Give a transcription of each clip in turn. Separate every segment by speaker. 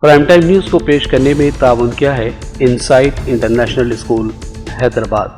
Speaker 1: Prime time news को पेश करने में ताउन किया है insight international school Hyderabad.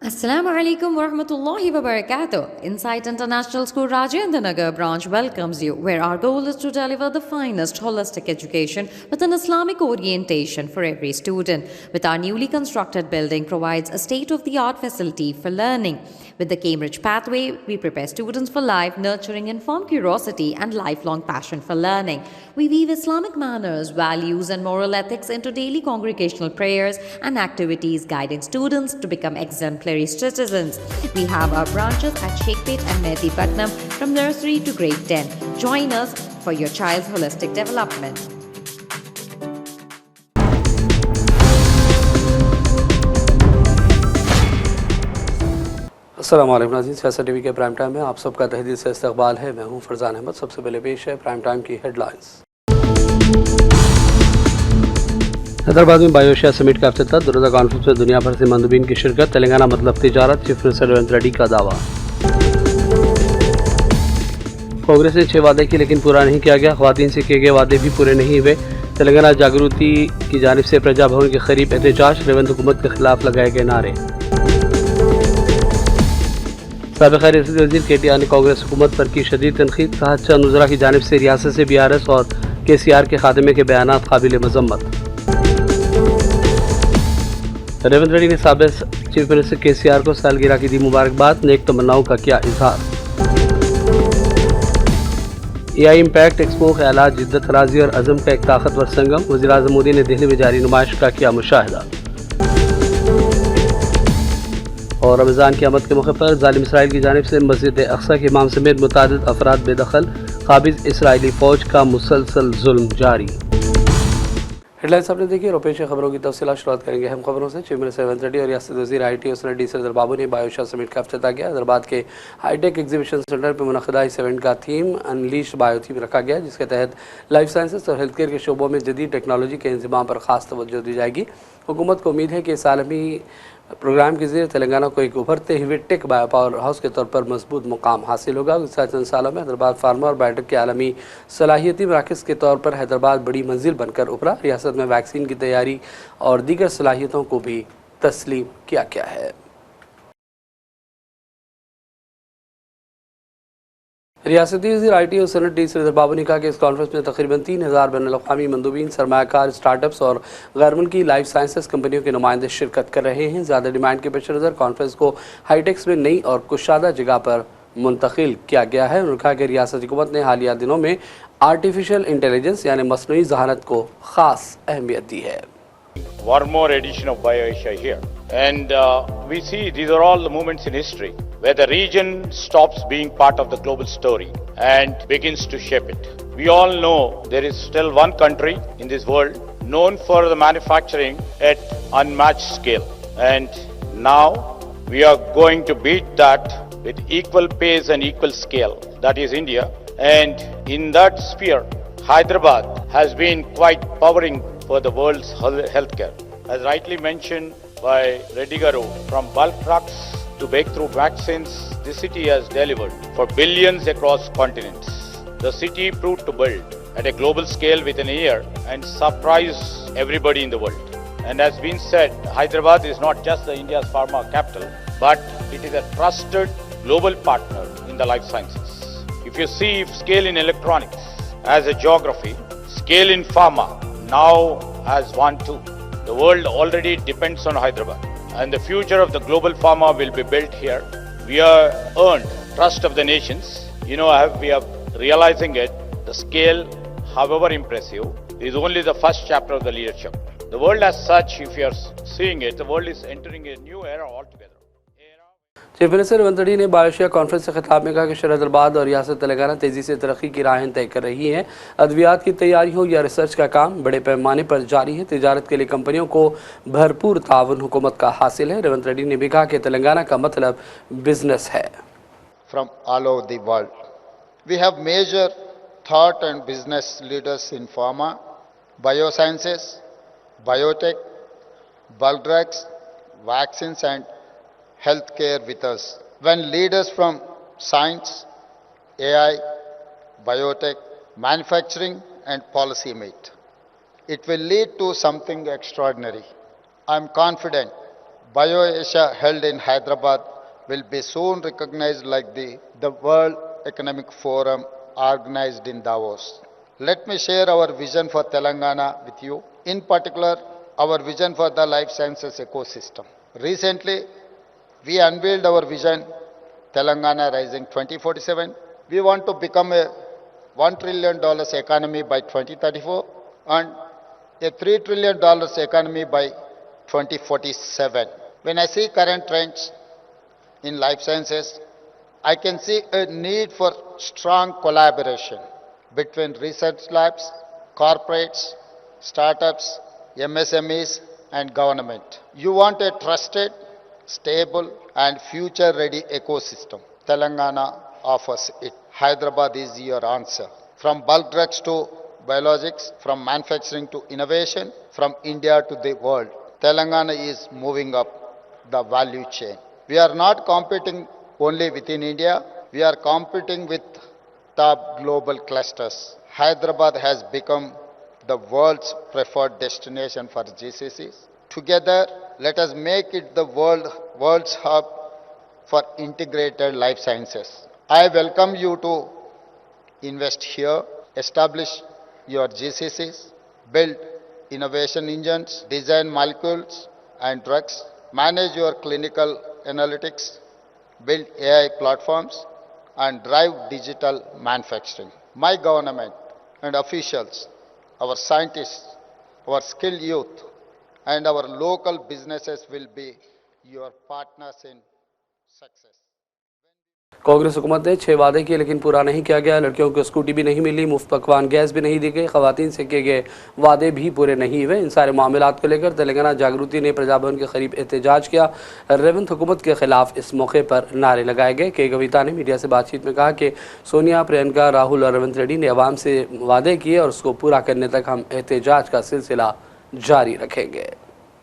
Speaker 2: Assalamu alaikum wa rahmatullahi wa barakatuh. Insight International School Rajendra Nagar branch welcomes you, where our goal is to deliver the finest holistic education with an Islamic orientation for every student. With our newly constructed building provides a state-of-the-art facility for learning. With the Cambridge Pathway, we prepare students for life, nurturing informed curiosity and lifelong passion for learning. We weave Islamic manners, values, and moral ethics into daily congregational prayers and activities, guiding students to become exemplary citizens. We have our branches at Sheikpet and Mehdipatnam from nursery to grade 10. Join us for your child's holistic development.
Speaker 1: अस्सलाम वालेकुम नाज़रीन, Faisal TV के prime time में आप सबका तहे से इस्तकबाल है। मैं हूं फरजान अहमद। सबसे पहले पेश है प्राइम टाइम की हेडलाइंस। हैदराबाद में बायोशिया समिट का अफ्ताह, दुरुदा कॉन्फ्रेंस में दुनिया भर से मंदूबीन की शिरकत। तेलंगाना मतलब तिजारत, चीफ मिनिस्टर रेवंत रेड्डी का दावा। कांग्रेस ने 6 वादे किए लेकिन पूरा नहीं किया गया। ख्वातीन से किए गए वादे भी पूरे नहीं हुए। तेलंगाना जागृति की जानिब से प्रजा भवन के करीब एहतजाज, रेवंत हुकूमत के खिलाफ लगाए गए नारे। साबिक़ रियासती वज़ीर KTR ने कांग्रेस हुकूमत पर की शदीद तनकीद, कहा चंद वज़रा की जानिब से रियासत से BRS और KCR के खात्मे के बयानात काबिल मज़म्मत। रेवंत रेड्डी ने साबिक़ चीफ मिनिस्टर KCR को सालगिरह की दी मुबारकबाद, नेक तमन्नाओं का किया इजहार। AI इम्पैक्ट एक्सपो ख्यालात, जिद्दत, राज़ी और अज़म का एक ताकतवर संगम। वज़ीर-ए-आज़म मोदी ने दिल्ली में जारी नुमाइश का किया मुशाहिदा। और रमज़ान की आमद के मौके पर ज़ालिम इसराइल की जानिब से मस्जिद अक़सा के इमाम समेत मुतादिद अफराद बेदखल, काबिज़ इसराइली फ़ौज का मुसलसल जुल्म जारी। हेडलाइंस आपने देखी। रुपेश खबरों की तफसीलात शुरुआत करेंगे हम खबरों से। चीफ मिनिस्टर रेवंत रेड्डी और रियासती वज़ीर IT और सनदी सरदार बाबू ने बायोशिया समिट का अफ्ताह किया। हैदराबाद के हाईटेक एग्जीबिशन सेंटर पर मुनक़दा इस इवेंट का थीम अनलीश बायो थीम रखा गया, जिसके तहत लाइफ साइंसेस और हेल्थ केयर के शोबों में जदीद टेक्नोलॉजी के इंतज़ाम पर ख़ास तवज्जो दी जाएगी। हुकूमत को उम्मीद है कि इस आलमी प्रोग्राम के ज़रिए तेलंगाना को एक उभरते हुए टेक बायो पावर हाउस के तौर पर मजबूत मुकाम हासिल होगा। गुज़श्ता चंद सालों में हैदराबाद फार्मा और बायोटेक के आलमी सलाहियती मराकज़ के तौर पर हैदराबाद बड़ी मंजिल बनकर उभरा। रियासत में वैक्सीन की तैयारी और दीगर सलाहियतों को भी तस्लीम किया गया है। रियासती वज़ीर IT और सनदी सरदार बाबू ने कहा कि इस कॉन्फ्रेंस में तकरीबन 3000 बैनुल-अक़वामी मंदूबीन, सरमायाकार, स्टार्टअप्स और गैर मुल्की लाइफ साइंसेस कंपनियों के नुमाइंदे शिरकत कर रहे हैं। ज़्यादा डिमांड के पेश नज़र कॉन्फ्रेंस को हाईटेक्स में नई और कुशादा जगह पर मुंतकिल किया गया है। उन्होंने कहा कि रियासती हुकूमत ने हालिया दिनों में आर्टिफिशियल इंटेलिजेंस यानी मसनूई ज़हानत को ख़ास अहमियत दी है।
Speaker 3: One more edition of BioAsia here. And we see these are all the moments in history where the region stops being part of the global story and begins to shape it. We all know there is still one country in this world known for the manufacturing at unmatched scale. And now we are going to beat that with equal pace and equal scale. That is India. And in that sphere, Hyderabad has been quite powering for the world's healthcare. As rightly mentioned by Reddy Garu, from bulk trucks to breakthrough vaccines, the city has delivered for billions across continents. The city proved to build at a global scale within a year and surprise everybody in the world. And as been said, Hyderabad is not just the India's pharma capital, but it is a trusted global partner in the life sciences. If you see scale in electronics as a geography, scale in pharma now as one too. The world already depends on Hyderabad, and the future of the global pharma will be built here. We are earned trust of the nations. You know, we are realizing it. The scale, however impressive, is only the first chapter of the leadership. The world as such, if you are seeing it, the world is entering a new era altogether.
Speaker 1: Chief minister Revanth Reddy ने बायोशिया conference से खिताब में कहा कि हैदराबाद और रियासत तेलंगाना तेज़ी से तरक्की की राहें तय कर रही हैं। अद्वियात की तैयारी हो या रिसर्च का काम बड़े पैमाने पर जारी है। तिजारत के लिए कंपनियों को भरपूर ताउन हुकूमत का हासिल है। रेवंत रेड्डी ने भी कहा कि तेलंगाना का मतलब बिजनेस है।
Speaker 4: From all over the world, we have major thought and business leaders in pharma, biosciences, biotech, bulk drugs, vaccines and healthcare with us. When leaders from science, AI, biotech, manufacturing and policy meet, It will lead to something extraordinary. I am confident BioAsia held in Hyderabad will be soon recognized like the World Economic Forum organized in Davos. Let me share our vision for Telangana with you. In particular, our vision for the life sciences ecosystem. Recently, we unveiled our vision, Telangana Rising 2047. We want to become a $1 trillion economy by 2034 and a $3 trillion economy by 2047. When I see current trends in life sciences, I can see a need for strong collaboration between research labs, corporates, startups, MSMEs, and government. You want a trusted, stable, and future-ready ecosystem. Telangana offers it. Hyderabad is your answer. From bulk drugs to biologics, from manufacturing to innovation, from India to the world, Telangana is moving up the value chain. We are not competing only within India, we are competing with top global clusters. Hyderabad has become the world's preferred destination for GCCs. Together, let us make it the world's hub for integrated life sciences. I welcome you to invest here, establish your GCCs, build innovation engines, design molecules and drugs, manage your clinical analytics, build AI platforms, and drive digital manufacturing. My government and officials, our scientists, our skilled youth, and our local businesses will be your partners in success.
Speaker 1: Congress हुकूमत ने 6 वादे किए लेकिन पूरा नहीं किया गया। लड़कियों को स्कूटी भी नहीं मिली, मुफ्त पकवान गैस भी नहीं दी गई, खवातीन से किए गए वादे भी पूरे नहीं हुए। इन सारे मामलात को लेकर तेलंगाना जागृति ने प्रजाभवन के करीब एहतजाज किया। रेवंत हुकूमत के खिलाफ इस मौके पर नारे लगाए गए। के कविता ने मीडिया से बातचीत में कहा कि सोनिया, प्रियंका, राहुल और रेवंत रेड्डी ने अवाम से वादे किए और उसको पूरा करने तक हम एहतजाज का सिलसिला जारी रखेंगे।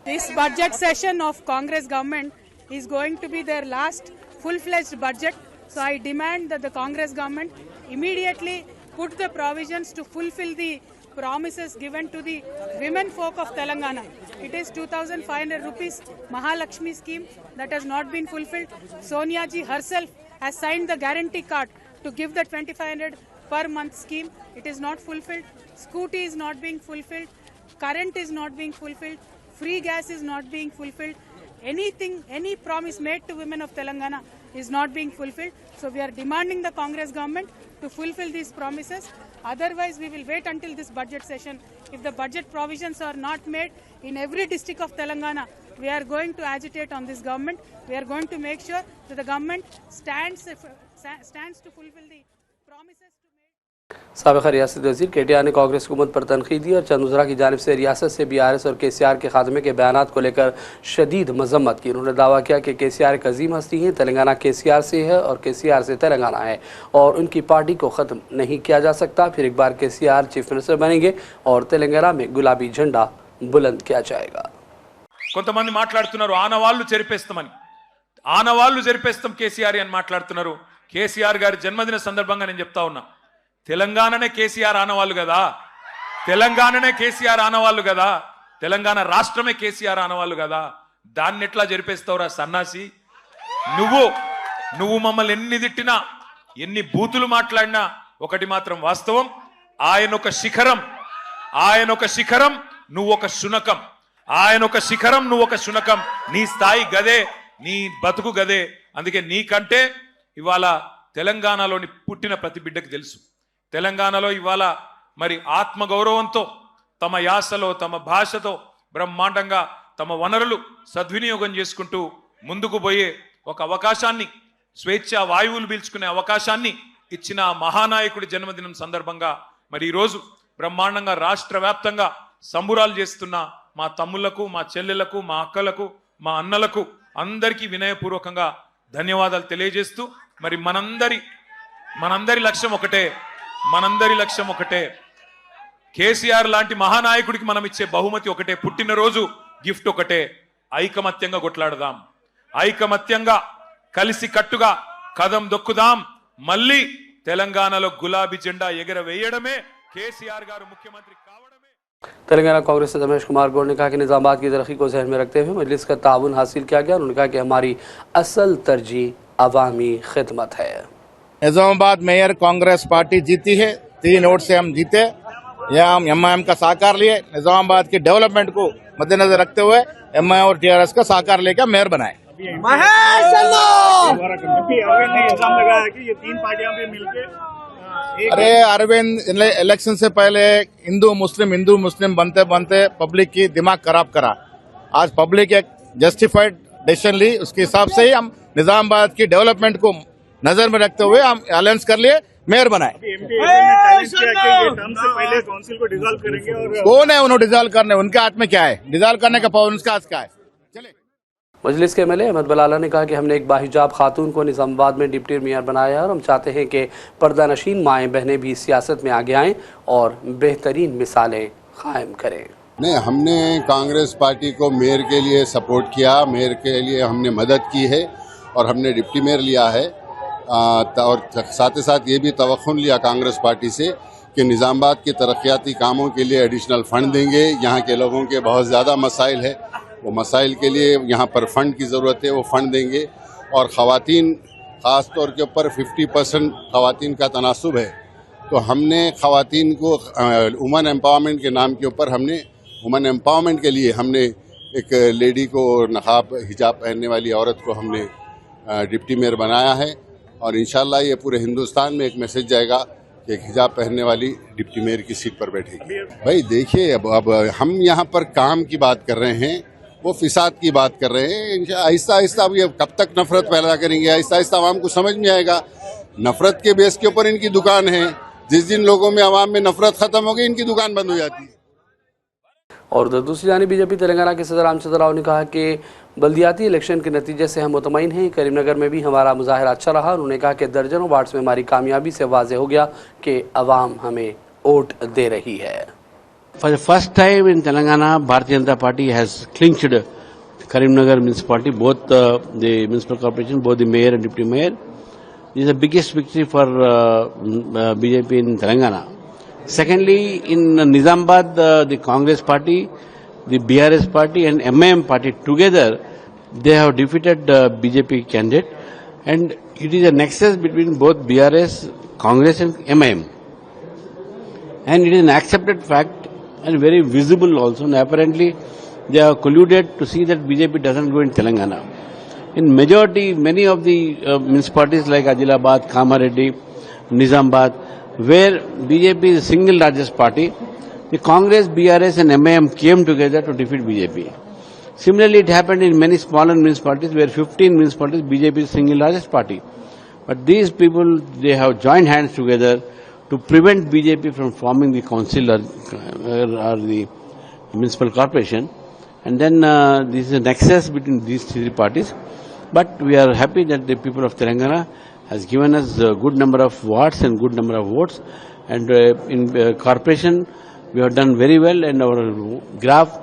Speaker 5: This budget session of Congress government is going to be their last full-fledged budget. So I demand that the Congress government immediately put the provisions to fulfill the promises given to the women folk of Telangana. It is 2,500 rupees Mahalakshmi scheme that has not been fulfilled. Sonia ji herself has signed the guarantee card to give the 2,500 per month scheme. It is not fulfilled. Scooty is not being fulfilled. Current is not being fulfilled. Free gas is not being fulfilled. Anything, any promise made to women of Telangana is not being fulfilled. So we are demanding the Congress government to fulfill these promises. Otherwise, we will wait until this budget session. If the budget provisions are not made in every district of Telangana, we are going to agitate on this government. We are going to make sure that the government stands to fulfill the promises to make.
Speaker 1: साबिक़ रियासती वज़ीर KTR ने कांग्रेस हुकूमत पर तनक़ीद दी और चंद वज़रा की जानिब से रियासत से BRS और KCR के खात्मे के बयानात को लेकर शदीद मज़म्मत की। उन्होंने दावा किया कि KCR एक अजीम हस्ती है, तेलंगाना KCR से है और KCR से तेलंगाना है और उनकी पार्टी को ख़त्म नहीं किया जा सकता। फिर एक बार KCR चीफ मिनिस्टर बनेंगे और तेलंगाना में गुलाबी झंडा बुलंद किया जाएगा।
Speaker 6: కొంతమంది మాట్లాడుతున్నారు ఆనవాళ్ళు జరిపేస్తాం కేసీఆర్ అని మాట్లాడుతున్నారు। కేసీఆర్ గారి జన్మదిన సందర్భంగా నేను చెప్తా ఉన్నా, తెలంగాణనే కేసీఆర్ ఆనవాళ్ళు కదా, తెలంగాణనే కేసీఆర్ ఆనవాళ్ళు కదా, తెలంగాణ రాష్ట్రమే కేసీఆర్ ఆనవాళ్ళు కదా, దాన్ని ఎట్లా జరిపేస్తావురా సన్నాసి? నువ్వు మమ్మల్ని ఎన్ని తిట్టినా, ఎన్ని బూతులు మాట్లాడినా ఒకటి మాత్రం వాస్తవం, ఆయన ఒక శిఖరం నువ్వు ఒక శునకం, ఆయన ఒక శిఖరం నువ్వు ఒక శునకం, నీ స్థాయి గదే, నీ బతుకు గదే। అందుకే నీకంటే ఇవాళ తెలంగాణలోని పుట్టిన ప్రతి బిడ్డకు తెలుసు, తెలంగాణలో ఇవాళ మరి ఆత్మగౌరవంతో తమ యాసలో తమ భాషతో బ్రహ్మాండంగా తమ వనరులు సద్వినియోగం చేసుకుంటూ ముందుకు పోయే ఒక అవకాశాన్ని, స్వేచ్ఛ వాయువులు పీల్చుకునే అవకాశాన్ని ఇచ్చిన మహానాయకుడి జన్మదినం సందర్భంగా మరి ఈరోజు బ్రహ్మాండంగా రాష్ట్ర వ్యాప్తంగా సంబురాలు చేస్తున్న మా తమ్ముళ్లకు, మా చెల్లెలకు, మా అక్కలకు, మా అన్నలకు అందరికీ వినయపూర్వకంగా ధన్యవాదాలు తెలియజేస్తూ మరి మనందరి లక్ష్యం ఒకటే, కేసీఆర్ లాంటి మహానాయకుడికి మనం ఇచ్చే బహుమతి ఒకటే, పుట్టినరోజు గిఫ్ట్ ఒకటే, ఐకమత్యంగా కొట్లాడదాం, ఐకమత్యంగా కలిసి కట్టుగా కదం దొక్కుదాం, మళ్ళీ తెలంగాణలో గులాబీ జెండా ఎగరవేయడమే, కేసీఆర్ గారు ముఖ్యమంత్రి కావడమే।
Speaker 1: तेलंगाना कांग्रेस से रमेश कुमार गौड़ ने कहा कि निजामाबाद की तरक्की को जहन में रखते हुए मजलिस का ताउन हासिल किया गया। उन्होंने कहा कि हमारी असल तरजीह अवामी खिदमत है।
Speaker 7: निजामाबाद मेयर कांग्रेस पार्टी जीती है, 3 वोट से हम जीते। यहाँ हम एमआईएम का सहकार लिए, निजामाबाद के डेवलपमेंट को मद्देनजर रखते हुए एमआईएम और टीआरएस का सहकार लेकर मेयर बनाए। अरे अरविंद इलेक्शन से पहले हिंदू मुस्लिम बनते बनते पब्लिक की दिमाग खराब करा। आज पब्लिक एक जस्टिफाइड डिसीजन ली, उसके हिसाब से ही हम निजामाबाद की डेवलपमेंट को नजर में रखते हुए हम अलायंस कर लिए, मेयर बनाए। कौन है उन्होंने डिजॉल्व करने, उनके हाथ में क्या है? डिजॉल्व करने का पावर उनके हाथ क्या है? चले।
Speaker 1: मजलिस के एमएलए अहमद बलाला ने कहा कि हमने एक बाहिजाब खातून को निजामाबाद में डिप्टी मेयर बनाया है और हम चाहते हैं कि पर्दा नशीन माएँ बहनें भी सियासत में आगे आएँ और बेहतरीन मिसालें कायम करें।
Speaker 8: नहीं, हमने कांग्रेस पार्टी को मेयर के लिए सपोर्ट किया, मेयर के लिए हमने मदद की है और हमने डिप्टी मेयर लिया है। और साथ ही साथ ये भी तवक्कुन लिया कांग्रेस पार्टी से कि निजामाबाद के तरक्याती कामों के लिए एडिशनल फंड देंगे। यहाँ के लोगों के बहुत ज़्यादा मसाइल है, वो मसाइल के लिए यहाँ पर फंड की ज़रूरत है, वो फंड देंगे। और ख़वातीन ख़ास तौर के ऊपर 50% ख़वातीन का तनासुब है, तो हमने ख़वातीन को वुमन एम्पावरमेंट के नाम के ऊपर हमने वुमन एम्पावरमेंट के लिए हमने एक लेडी को नकाब हिजाब पहनने वाली औरत को हमने डिप्टी मेयर बनाया है। और इंशाल्लाह ये पूरे हिंदुस्तान में एक मैसेज जाएगा कि एक हिजाब पहनने वाली डिप्टी मेयर की सीट पर बैठेगी। भाई देखिए, अब हम यहाँ पर काम की बात कर रहे हैं, वो फिसाद की बात कर रहे हैं। आहिस्ता आहिस्ता अब ये कब तक नफरत पैदा करेंगे? आहिस्ता आहिस्ता आवाम को समझ में आएगा। नफरत के बेस के ऊपर इनकी दुकान है, जिस दिन लोगों में आवाम में नफरत खत्म हो गई, इनकी दुकान बंद हो जाती है।
Speaker 1: और दूसरी जानिब बीजेपी तेलंगाना के सदर रामचंद्र राव ने कहा कि बल्दियाती इलेक्शन के नतीजे से हम मुतमईन हैं। करीमनगर में भी हमारा मुजाहरा अच्छा रहा। उन्होंने कहा कि दर्जनों वार्ड्स में हमारी कामयाबी से वाज़ेह हो गया कि अवाम हमें वोट दे रही है।
Speaker 9: For the first time in Telangana, Bharatiya Janata Party has clinched Karimnagar municipality, both the municipal corporation, both the mayor and deputy mayor. This is the biggest victory for BJP in Telangana. Secondly, in Nizamabad, the Congress party, the BRS party and MIM party together, they have defeated BJP candidate, and it is a nexus between both BRS, Congress and MIM. And it is an accepted fact and very visible also, and apparently they have colluded to see that BJP doesn't go in Telangana. In majority, many of the municipalities like Adilabad, Kamareddy, Nizamabad, where BJP is the single largest party, the Congress, BRS and MIM came together to defeat BJP. Similarly, it happened in many smaller municipalities where 15 municipalities BJP is the single largest party. But these people, they have joined hands together to prevent BJP from forming the council or the municipal corporation. And then this is a nexus between these three parties. But we are happy that the people of Telangana has given us a good number of wards and good number of votes. And in corporation, we have done very well, and our graph,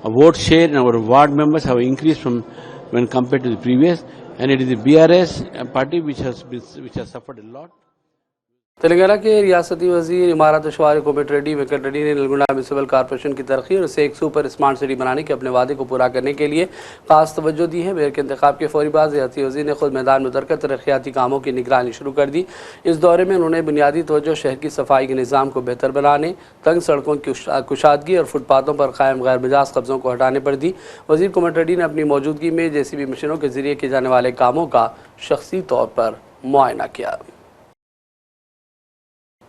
Speaker 9: our vote share and our ward members have increased from when compared to the previous. And it is the BRS party which has suffered a lot.
Speaker 1: Telangana के रियासती वजीर इमारत शवार कोमट रेड्डी वेंकट रेड्डी ने Nalgonda municipal corporation की तरक्की और इसे एक सुपर स्मार्ट सिटी बनाने के अपने वादे को पूरा करने के लिए खास तवज्जो दी है। मेयर के इंतखाब के फौरी बाद रियासती वजीर ने खुद मैदान में उतरकर तरक्याती कामों की निगरानी शुरू कर दी। इस दौरे में उन्होंने बुनियादी तवज्जो शहर की सफाई के निज़ाम को बेहतर बनाने, तंग सड़कों की कुशादगी और फुटपाथों पर कायम गैर मिजाज कब्जों को हटाने पर दी। वजीर कोमट रेड्डी ने अपनी मौजूदगी में JCB मशीनों के जरिए किए जाने वाले कामों का शख्सी तौर पर मुआयना किया।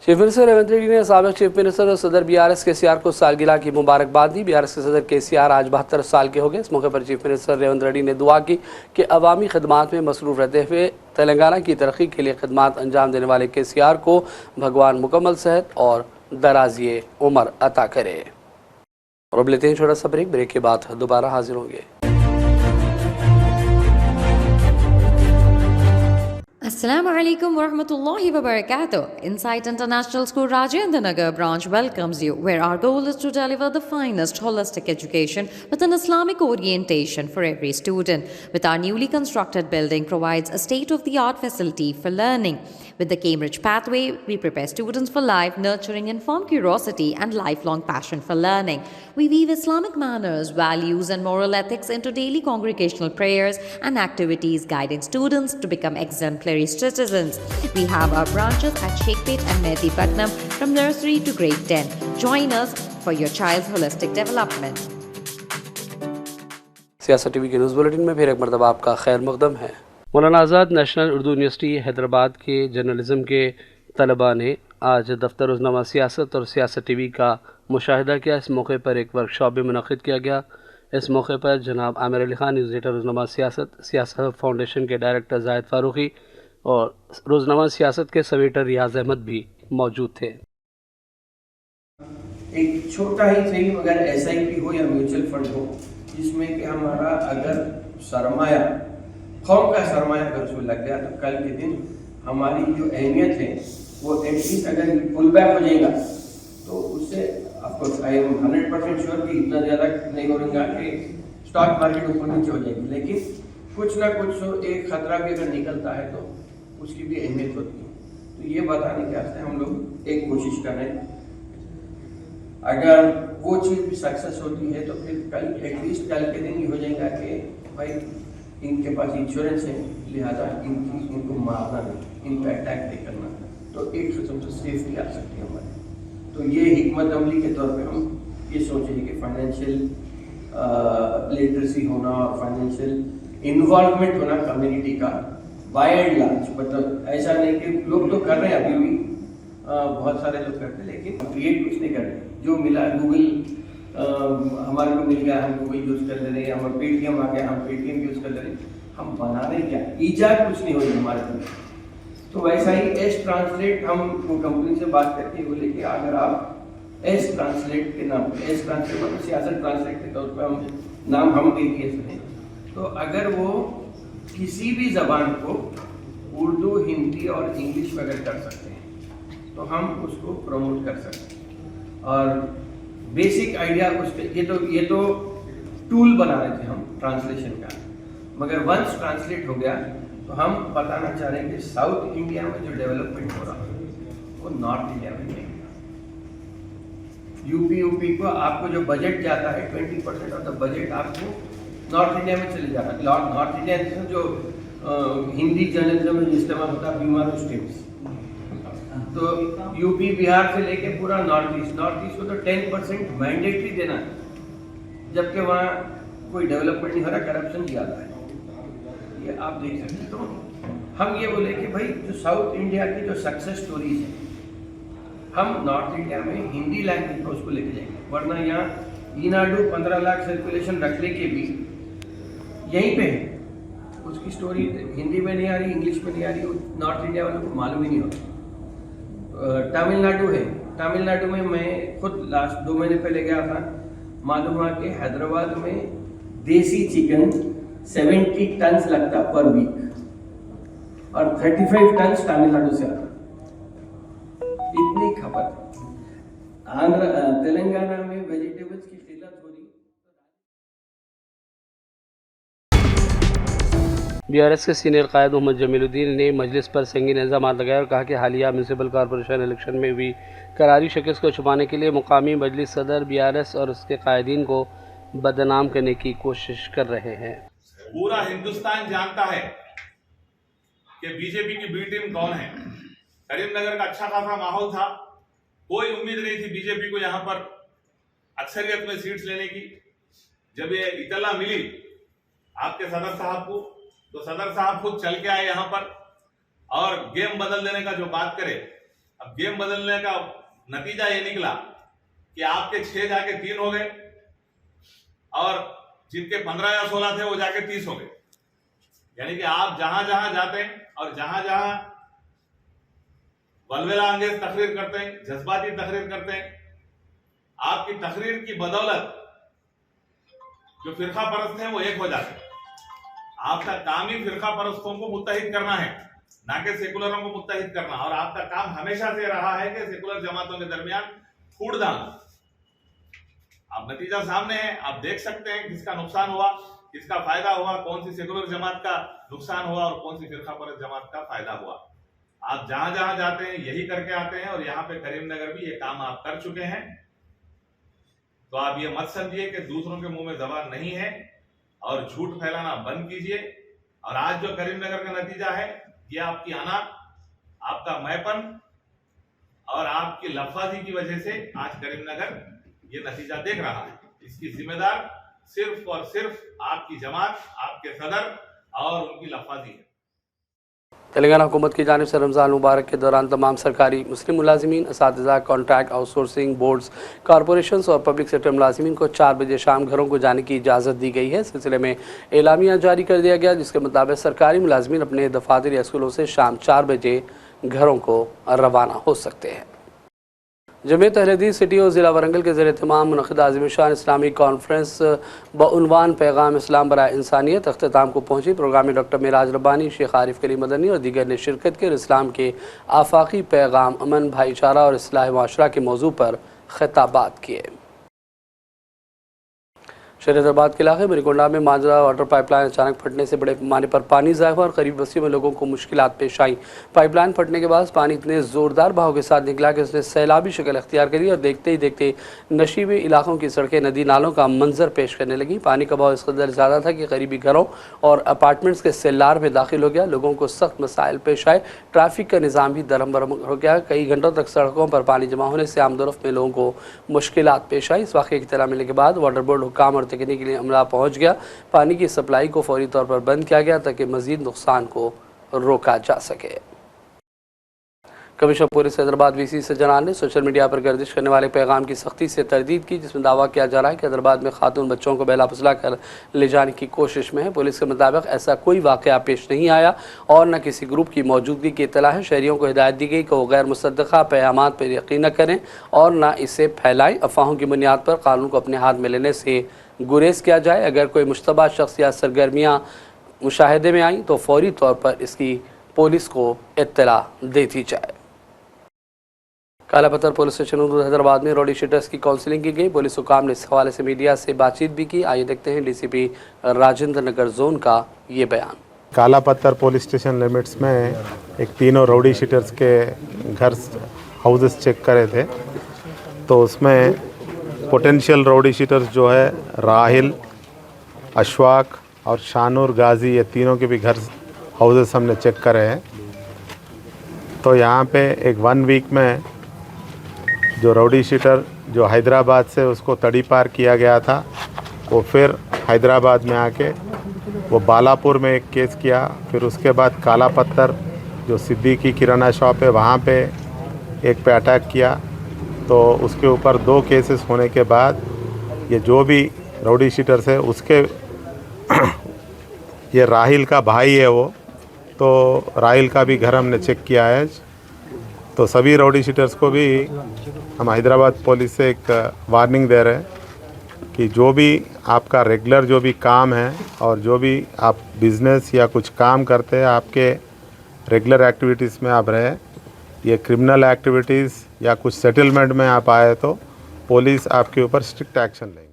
Speaker 1: चीफ मिनिस्टर रेवंत रेड्डी ने साबिक चीफ मिनिस्टर और सदर BRS KCR को सालगिरह की मुबारकबाद दी। BRS के सदर KCR आज 72 साल के हो गए। इस मौके पर चीफ मिनिस्टर रेवंत रेड्डी ने दुआ की कि अवामी खदमात में मसरूफ़ रहते हुए तेलंगाना की तरक्की के लिए खदमात अंजाम देने वाले KCR को भगवान मुकम्मल सेहत और दराज़ी उम्र अता करे। और अब लेते हैं छोटा सा ब्रेक के बाद दोबारा हाजिर होंगे।
Speaker 2: Assalamu alaikum wa rahmatullahi wa barakatuh. Insight International School Rajendra Nagar branch welcomes you, where our goal is to deliver the finest holistic education with an Islamic orientation for every student. With our newly constructed building provides a state-of-the-art facility for learning. With the Cambridge Pathway, we prepare students for life, nurturing informed curiosity and lifelong passion for learning. We weave Islamic manners, values, and moral ethics into daily congregational prayers and activities, guiding students to become exemplary citizens. We have our branches at Sheikhpet and Mehdipatnam from nursery to grade 10. Join us for your child's holistic development.
Speaker 1: सियासत TV के news bulletin में फिर एक मरतबा आपका खैर मकदम है। मौलाना आज़ाद national Urdu university Hyderabad के जर्नलिज़म के तलबा ने आज दफ्तर रोज़नामा सियासत और सियासत टीवी का मुशाहिदा किया। इस मौके पर एक वर्कशॉप भी मुनक़िद किया गया। इस मौके पर जनाब आमिर अली खान, न्यूज़ एडिटर रोज़नामा सियासत फाउंडेशन के डायरेक्टर जाहिद फ़ारूक़ी और रोज़नामा सियासत के सब एडिटर रियाज़ अहमद भी मौजूद थे।
Speaker 10: एक छोटा ही सही मगर SIP हो या म्यूचुअल फंड हो, जिसमें कि हमारा अगर सरमाया, कौम का सरमाया अगर उसमें लग गया तो कल के दिन हमारी जो अहमियत है वो एटलीस्ट अगर पुल बैक हो जाएगा तो उससे आपको आई एम 100% श्योर कि इतना ज़्यादा नहीं होगा कि स्टॉक मार्केट ऊपर नीचे हो जाएगी, लेकिन कुछ ना कुछ एक खतरा भी अगर निकलता है तो उसकी भी अहमियत होती है। तो ये बताने के वास्ते हम लोग एक कोशिश कर रहे हैं, अगर वो चीज़ भी सक्सेस होती है तो फिर कल एटलीस्ट कल के दिन ही हो जाएगा कि भाई इनके पास इंश्योरेंस है, लिहाजा इनको मारना नहीं, इन पर अटैक नहीं करना, तो एक किस्म से सेफ्टी आ सकती है हमारी। तो ये हिकमत अमली के तौर पे हम ये सोचेंगे कि फाइनेंशियल लिटरेसी होना और फाइनेंशियल इन्वॉल्वमेंट होना कम्युनिटी का बाय एंड लार्ज, मतलब ऐसा नहीं कि लोग तो कर रहे हैं अभी भी, बहुत सारे लोग करते हैं, लेकिन क्रिएट कुछ नहीं कर रहे। जो मिला गूगल हमारे को मिल गया, हम गूगल यूज़ कर ले रहे हैं, हमारा पेटीएम आ गया, हम पेटीएम यूज़ कर ले रहे हैं, हम बना रहे क्या, ईजाद कुछ नहीं हो रही हमारे पास। तो वैसा ही एस ट्रांसलेट हम कंपनी से बात करके बोले कि अगर आप एस ट्रांसलेट के नाम पे, एस ट्रांसलेट मतलब सियासत ट्रांसलेट के तौर पर हम नाम हम दे दिए सुने, तो अगर वो किसी भी ज़बान को उर्दू, हिंदी और इंग्लिश में अगर कर सकते हैं तो हम उसको प्रमोट कर सकते हैं। और बेसिक आइडिया उस पर ये तो टूल बना रहे थे हम ट्रांसलेशन का, मगर वंस ट्रांसलेट हो गया तो हम बताना चाह रहे हैं कि साउथ इंडिया में जो डेवलपमेंट हो रहा है वो नॉर्थ इंडिया में नहीं। यूपी को आपको जो बजट जाता है 20% ऑफ द बजट आपको नॉर्थ इंडिया में चले जाता है। नॉर्थ इंडिया जो हिंदी जर्नलिज्म में इस्तेमाल होता है बीमार स्टेट्स, तो यूपी बिहार से लेके पूरा नॉर्थ ईस्ट को तो 10% मैंडेटरी देना है, जबकि वहाँ कोई डेवलपमेंट नहीं हो रहा, करप्शन ज़्यादा है, ये आप देख सकते हैं। तो हम ये बोले कि भाई जो साउथ इंडिया की जो सक्सेस स्टोरीज है, हम नॉर्थ इंडिया में हिंदी लैंग्वेज को उसको लेके जाएंगे, वरना यहाँ ईनाडू 15 लाख सर्कुलेशन रखने के भी यहीं पे है, उसकी स्टोरी हिंदी में नहीं आ रही, इंग्लिश में नहीं आ रही, नॉर्थ इंडिया वालों को मालूम ही नहीं होता। तमिलनाडु है, तमिलनाडु में मैं खुद लास्ट 2 महीने पहले गया था, मालूम हुआ कि हैदराबाद में देसी चिकन 70 टन्स लगता पर वीक और 35 टन्स तमिलनाडु से आता, इतनी खपत। तेलंगाना में वेजिटेबल्स की किल्लत हो रही।
Speaker 1: BRS के सीनियर कायद मोहम्मद जमीलुद्दीन ने मजलिस पर संगीन इल्ज़ाम लगाया और कहा कि हालिया म्यूनसिपल कॉरपोरेशन इलेक्शन में हुई करारी शिकस्त को छुपाने के लिए मुकामी मजलिस सदर BRS और उसके कायदीन को बदनाम करने की कोशिश कर रहे हैं।
Speaker 11: पूरा हिंदुस्तान जानता है कि बीजेपी की बी टीम कौन है। करीमनगर का अच्छा खासा माहौल था, कोई उम्मीद नहीं थी बीजेपी को यहाँ पर अक्सरियत में सीट्स लेने की। जब ये इतला मिली आपके सदर साहब को, तो सदर साहब खुद चल के आए यहाँ पर और गेम बदल देने का जो बात करे। अब गेम बदलने का नतीजा ये निकला कि आपके 6 जाके 3 हो गए और जिनके 15 या 16 थे वो जाके 30 हो गए। यानी कि आप जहां जहां जाते हैं और जहां जहां वलवेला अंगेज तकरीर करते हैं, जज्बाती तकरीर करते हैं, आपकी तकरीर की बदौलत जो फिरका परस्त हैं वो एक हो जाते हैं। आपका काम ही फिरका परस्तों को मुत्तहिद करना है, ना कि सेकुलरों को मुत्तहिद करना। और आपका काम हमेशा से रहा है कि सेकुलर जमातों के दरमियान फूट डालना। अब नतीजा सामने है, आप देख सकते हैं किसका नुकसान हुआ, किसका फायदा हुआ, कौन सी सेकुलर जमात का नुकसान हुआ और कौन सी फिरका परस्त जमात का फायदा हुआ। आप जहां जहां जाते हैं यही करके आते हैं, और यहाँ पे करीमनगर भी ये काम आप कर चुके हैं। तो आप ये मत समझिए कि दूसरों के मुंह में जबान नहीं है, और झूठ फैलाना बंद कीजिए। और आज जो करीमनगर का नतीजा है, ये आपकी आना, आपका मैपन और आपकी लफाजी की वजह से आज करीमनगर ये नतीजा देख रहा है। इसकी जिम्मेदार सिर्फ और सिर्फ आपकी जमात, आपके सदर और उनकी लफाजी है।
Speaker 1: तेलंगाना हुकूमत की जानिब से रमज़ान मुबारक के दौरान तमाम सरकारी मुस्लिम मुलाजिमीन, असातिज़ा, कॉन्ट्रैक्ट, आउटसोर्सिंग, बोर्ड्स, कॉरपोरेशंस और पब्लिक सेक्टर मुलाजिमीन को 4 बजे शाम घरों को जाने की इजाज़त दी गई है। इस सिलसिले में एलामिया जारी कर दिया गया, जिसके मुताबिक सरकारी मुलाजिमीन अपने दफातर या स्कूलों से शाम 4 बजे घरों को रवाना हो सकते हैं। जमीयत अहले हदीस सिटी और ज़िला वरंगल के ज़ेर एहतमाम मुनक़िद आज़िम-ए-शान इस्लामी कॉन्फ्रेंस बउनवान पैगाम इस्लाम बराए इंसानियत अख्तिताम को पहुँची। प्रोग्राम में डॉक्टर मेराज रब्बानी, शेख आरिफ करीम मदनी और दीगर ने शिरकत की और इस्लाम के आफाकी पैगाम, अमन, भाईचारा और इस्लाह माशरा के मौजू पर खिताबात किए। शहर हैदराबाद के इलाके मरीकोंडा में माजरा वाटर पाइपलाइन अचानक फटने से बड़े पैमाने पर पानी ज़ाया हुआ और करीब बस्तियों में लोगों को मुश्किलात पेश आई। पाइपलाइन फटने के बाद पानी इतने ज़ोरदार बहाव के साथ निकला कि उसने सैलाबी शक्ल अख्तियार करी और देखते ही देखते नशीबे इलाकों की सड़कें नदी नालों का मंजर पेश करने लगी। पानी का बहाव इस कदर ज़्यादा था कि करीबी घरों और अपार्टमेंट्स के सेल्लार में दाखिल हो गया। लोगों को सख्त मसाइल पेश आए। ट्रैफिक का निज़ाम भी दरम बरम हो गया। कई घंटों तक सड़कों पर पानी जमा होने से आमदोरफ्त में लोगों को मुश्किलात पेश आई। इस वाक़े की इत्तला मिलने के बाद वाटर बोर्ड हुक्काम और तकनीकी अमला पहुँच गया। पानी की सप्लाई को फौरी तौर पर बंद किया गया ताकि मज़ीद नुकसान को रोका जा सके। कमिश्नर पुलिस हैदराबाद वीसी सज्जनान ने सोशल मीडिया पर गर्दिश करने वाले पैगाम की सख्ती से तरदीद की, जिसमें दावा किया जा रहा है कि हैदराबाद में खातून बच्चों को बहला फुसला कर ले जाने की कोशिश में है। पुलिस के मुताबिक ऐसा कोई वाक़या पेश नहीं आया और न किसी ग्रुप की मौजूदगी की इत्तला है। शहरियों को हिदायत दी गई कि वो गैर मुसद्दक़ा पैगामात पर यकीन न करें और न इसे फैलाएं। अफवाहों की बुनियाद पर कानून को अपने हाथ में लेने से गुरेज किया जाए। अगर कोई मुश्तबा शख्स या सरगर्मियाँ मुशाहिदे में आईं तो फौरी तौर पर इसकी पुलिस को इत्तला दे दी जाए। काला पत्थर पुलिस स्टेशन हैदराबाद में रोडी शीटर्स की काउंसलिंग की गई। पुलिस हुकाम ने इस हवाले से मीडिया से बातचीत भी की। आइए देखते हैं डीसीपी राजेंद्र नगर जोन का ये बयान।
Speaker 12: काला पत्थर पुलिस स्टेशन लिमिट्स में एक तीनों रोडी शीटर्स के घर हाउसेस चेक करे थे, तो उसमें पोटेंशियल रोडी शीटर्स जो है राहिल, अशवाक और शानूर गाजी, ये तीनों के भी घर हाउसेस हमने चेक करे हैं। तो यहाँ पे एक 1 वीक में जो रोडी शीटर जो हैदराबाद से उसको तड़ी पार किया गया था, वो फिर हैदराबाद में आके वो बालापुर में एक केस किया। फिर उसके बाद काला पत्थर जो सिद्दीकी किराना शॉप है वहाँ पे एक पे अटैक किया। तो उसके ऊपर 2 केसेस होने के बाद ये जो भी रोडी शीटर्स है उसके ये राहिल का भाई है वो, तो राहिल का भी घर हमने चेक किया है। तो सभी रोडी शीटर्स को भी हम हैदराबाद पुलिस से एक वार्निंग दे रहे हैं कि जो भी आपका रेगुलर जो भी काम है और जो भी आप बिज़नेस या कुछ काम करते हैं, आपके रेगुलर एक्टिविटीज़ में आप रहे, ये क्रिमिनल एक्टिविटीज़ या कुछ सेटलमेंट में आप आए तो पुलिस आपके ऊपर स्ट्रिक्ट एक्शन लेंगे।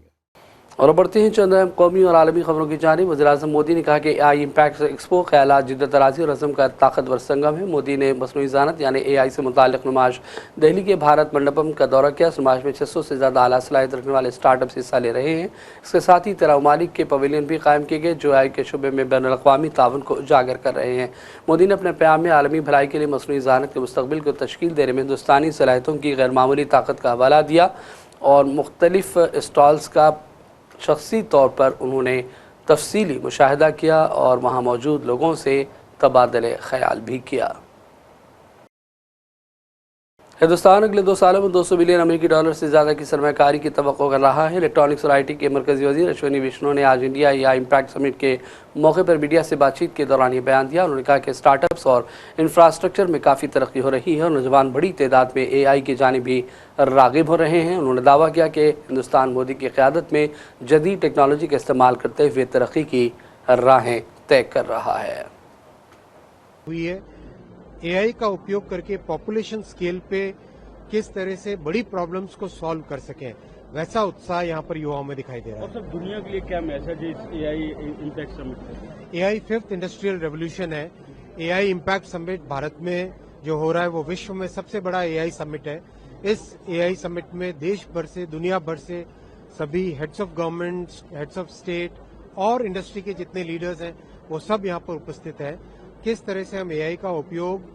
Speaker 1: और बढ़ते हैं चंद अहम कौमी और आलमी खबरों की जानिब। वज़ीर-ए-आज़म मोदी ने कहा कि AI इम्पैक्ट एक्सपो ख्यालात, जिद्दत तराज़ी और रज़्म का ताकतवर संगम है। मोदी ने मसनूई ज़ानत यानी AI से मुताल्लिक़ नुमाइश दिल्ली के भारत मंडपम का दौरा किया। इस नुमाइश में 600 से ज़्यादा आला सलाहियत रखने वाले स्टार्टअप्स हिस्सा ले रहे हैं। इसके साथ ही 13 ममालिक के पवेलियन भी कायम किए गए जो AI के शुबे में बैनुल-अक़वामी ताउन को उजागर कर रहे हैं। मोदी ने अपने प्याम में आलमी भलाई के लिए मसनूई ज़ानत के मुस्तक़बिल को तश्कील देने में हिंदुस्तानी सलाहियतों की गैर मामूली ताकत का हवाला दिया और मुख्तलिफ स्टॉल्स का शख्सी तौर पर उन्होंने तफसीली मुशाहिदा किया और वहाँ मौजूद लोगों से तबादले ख्याल भी किया। हिंदुस्तान अगले 2 सालों में $200 बिलियन अमेरिकी डॉलर से ज़्यादा की सरमाकारी की तवक्को कर रहा है। इलेक्ट्रॉनिक्स और IT के मरकज़ी वज़ीर अश्विनी वैष्णव ने आज इंडिया AI इम्पैक्ट समिट के मौके पर मीडिया से बातचीत के दौरान ये बयान दिया। उन्होंने कहा कि स्टार्टअप्स और इंफ्रास्ट्रक्चर में काफ़ी तरक्की हो रही है और नौजवान बड़ी तादाद में AI की जानिब भी राग़िब हो रहे हैं। उन्होंने दावा किया कि हिंदुस्तान मोदी की क़यादत में जदीद टेक्नोलॉजी का इस्तेमाल करते हुए तरक्की की राहें तय कर रहा है।
Speaker 13: AI का उपयोग करके पॉपुलेशन स्केल पे किस तरह से बड़ी प्रॉब्लम्स को सॉल्व कर सकें, वैसा उत्साह यहाँ पर युवाओं में दिखाई दे रहा है।
Speaker 14: और सब दुनिया के लिए क्या मैसेज है इस AI इम्पैक्ट समिट का?
Speaker 13: AI 5th इंडस्ट्रियल रेवोल्यूशन है। AI इम्पैक्ट समिट भारत में जो हो रहा है वो विश्व में सबसे बड़ा एआई समिट है। इस एआई समिट में देश भर से, दुनिया भर से सभी heads of government, heads of state और इंडस्ट्री के जितने लीडर्स हैं वो सब यहाँ पर उपस्थित है। किस तरह से हम एआई का उपयोग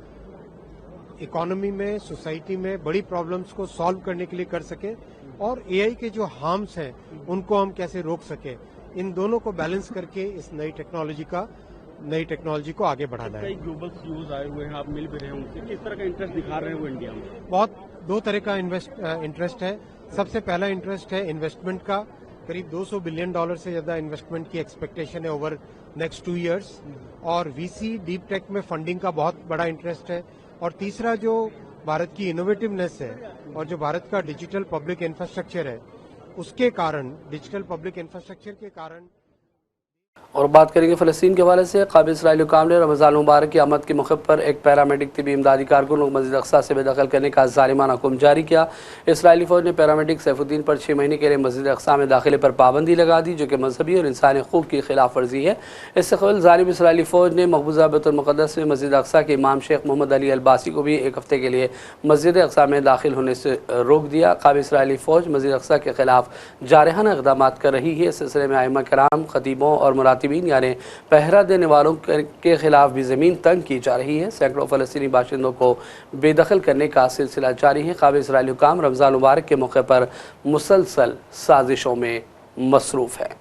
Speaker 13: इकोनॉमी में, सोसाइटी में बड़ी प्रॉब्लम्स को सॉल्व करने के लिए कर सके और एआई के जो हार्म्स हैं उनको हम कैसे रोक सके, इन दोनों को बैलेंस करके इस नई टेक्नोलॉजी को आगे बढ़ाना है।
Speaker 14: कई ग्लोबल सीईओज आए हुए हैं, आप मिल भी रहे हैं उनसे, किस तरह का इंटरेस्ट दिखा रहे हैं वो इंडिया में?
Speaker 13: बहुत दो तरह का इंटरेस्ट है। सबसे पहला इंटरेस्ट है इन्वेस्टमेंट का, करीब $200 बिलियन से ज्यादा इन्वेस्टमेंट की एक्सपेक्टेशन है ओवर नेक्स्ट 2 इयर्स। और वीसी डीप टेक में फंडिंग का बहुत बड़ा इंटरेस्ट है। और तीसरा जो भारत की इनोवेटिवनेस है और जो भारत का डिजिटल पब्लिक इंफ्रास्ट्रक्चर है, उसके कारण, डिजिटल पब्लिक इंफ्रास्ट्रक्चर के कारण।
Speaker 1: और बात करेंगे फ़लस्तीन के हवाले से। काबिल इसराइली हुक्काम ने रमज़ान मुबारक की आमद के मौके पर एक पैरामेडिक तिबी इमदादी कारकुन को मस्जिद अक्सा से बेदखल करने का ज़ालिमाना हुक्म जारी किया। इसराइली फ़ौज ने पैरामेडिक सैफुद्दीन पर 6 महीने के लिए मस्जिद अक्सा में दाखिले पर पाबंदी लगा दी, जो कि मजहबी और इंसानी हकूक़ की खिलाफ वर्जी है। इससे कबल ज़ालिम इसराइली फ़ौज ने मकबूजा बैतुल मुक़द्दस में मस्जिद अक्सा के इमाम शेख मोहम्मद अली अल-बासी को भी एक हफ्ते के लिए मस्जिद अक्सा में दाखिल होने से रोक दिया। काबिल इसराइली फ़ौज मस्जिद अक्सा के खिलाफ जारहाना इक़दाम कर रही है। इस सिलसिले में आइम्मा कराम, खतीबों और मुरातिबीन यानी पहरा देने वालों के खिलाफ भी ज़मीन तंग की जा रही है। सैकड़ों फ़लस्तीनी बाशिंदों को बेदखल करने का सिलसिला जारी है। काबिल इसराइली हुक्काम रमज़ान मुबारक के मौके पर मुसलसल साजिशों में मसरूफ़ है।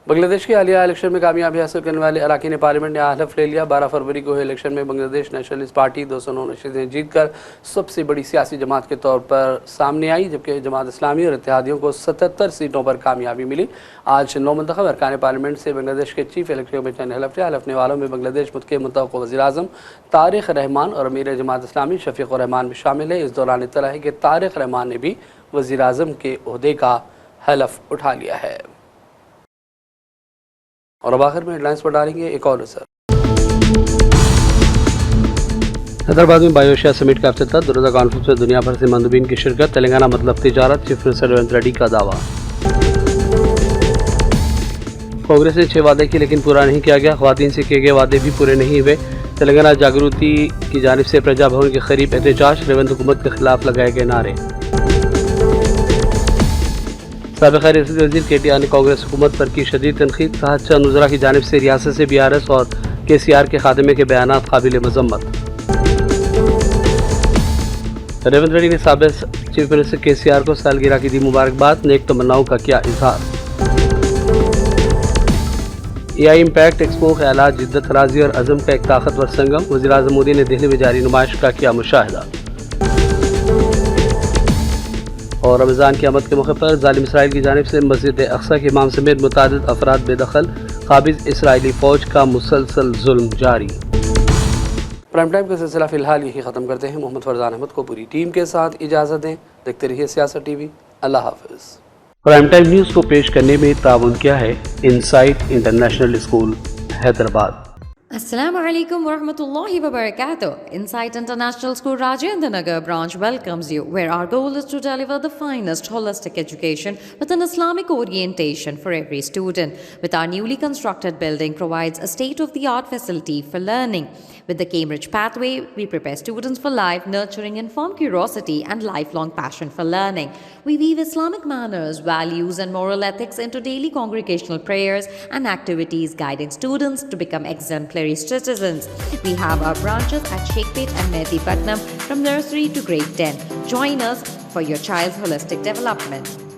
Speaker 1: बांग्लादेश के हालिया इलेक्शन में कामयाबी हासिल करने वाले अरकान पार्लियामेंट ने हलफ ले लिया। 12 फरवरी को हुए इलेक्शन में बांग्लादेश नेशनलिस्ट पार्टी 209 नशीदें जीतकर सबसे बड़ी सियासी जमात के तौर पर सामने आई, जबकि जमात इस्लामी और इत्तेहादियों को 77 सीटों पर कामयाबी मिली। आज 9 मुंतखब अरकान पार्लियामेंट से बांग्लादेश के चीफ इलेक्टोरल कमीशन ने हलफ लिया। हलफने वालों में बांग्लादेश के मुतवक्किल वज़ीर-ए-आज़म तारिक रहमान और अमीर जमात इस्लामी शफीक रहमान भी शामिल है। इस दौरान इत्तला है कि तारिक रहमान ने भी वज़ीर-ए-आज़म के ओहदे का हलफ उठा लिया है। और अब आखिर में हेडलाइंस पर डालेंगे एक और नजर। हैदराबाद में बायोशिया समिट का अफ्ताह, दुरोज़ा कॉन्फ्रेंस में दुनिया भर से मंदूबीन की शिरकत। तेलंगाना मतलब तिजारत, चीफ मिनिस्टर रेवंत रेड्डी का दावा। कांग्रेस ने 6 वादे किए लेकिन पूरा नहीं किया गया। ख़वातीन से किए गए वादे भी पूरे नहीं हुए। तेलंगाना जागृति की जानिब से प्रजा भवन के करीब एहतजाज, रेवंत हुकूमत के खिलाफ लगाए गए नारे। साबिक़ रियासती वज़ीर KTR ने कांग्रेस हुकूमत पर की शदीद तनकीद, कहा चंद वज़रा की जानिब से रियासत से BRS और KCR के खात्मे के बयानात काबिल मज़म्मत। रेवंत रेड्डी ने साबिक़ चीफ मिनिस्टर KCR को सालगिरह की दी मुबारकबाद, नेक तमन्नाओं का किया इजहार। AI इम्पैक्ट एक्सपो ख्यालात, जिद्दत, राज़ी और अज़म का एक ताकतवर संगम। वज़ीर-ए-आज़म मोदी ने दिल्ली में जारी नुमाइश का किया मुशाहिदा। और रमज़ान की आमद के मौके पर ज़ालिम इसराइल की जानिब से मस्जिद अक्सा के इमाम समेत मुतादिद अफराद बेदखल, काबिज़ इसराइली फ़ौज का मुसलसल जुल्म जारी। प्राइम टाइम का सिलसिला फ़िलहाल यही ख़त्म करते हैं। मोहम्मद फरजान अहमद को पूरी टीम के साथ इजाज़त दें। देखते रहिए सियासत TV। अल्लाह हाफ़िज़। प्राइम टाइम न्यूज़ को पेश करने में ताउन किया है insight international school Hyderabad.
Speaker 2: Assalamu alaikum wa rahmatullahi wa barakatuh. Insight International School Rajendra Nagar branch welcomes you, where our goal is to deliver the finest holistic education with an Islamic orientation for every student. With our newly constructed building provides a state-of-the-art facility for learning. With the Cambridge pathway, we prepare students for life, nurturing informed curiosity and lifelong passion for learning. We weave Islamic manners, values and moral ethics into daily congregational prayers and activities, guiding students to become exemplary citizens. We have our branches at Sheikpet and Mehdi Patnam from nursery to grade 10. Join us for your child's holistic development.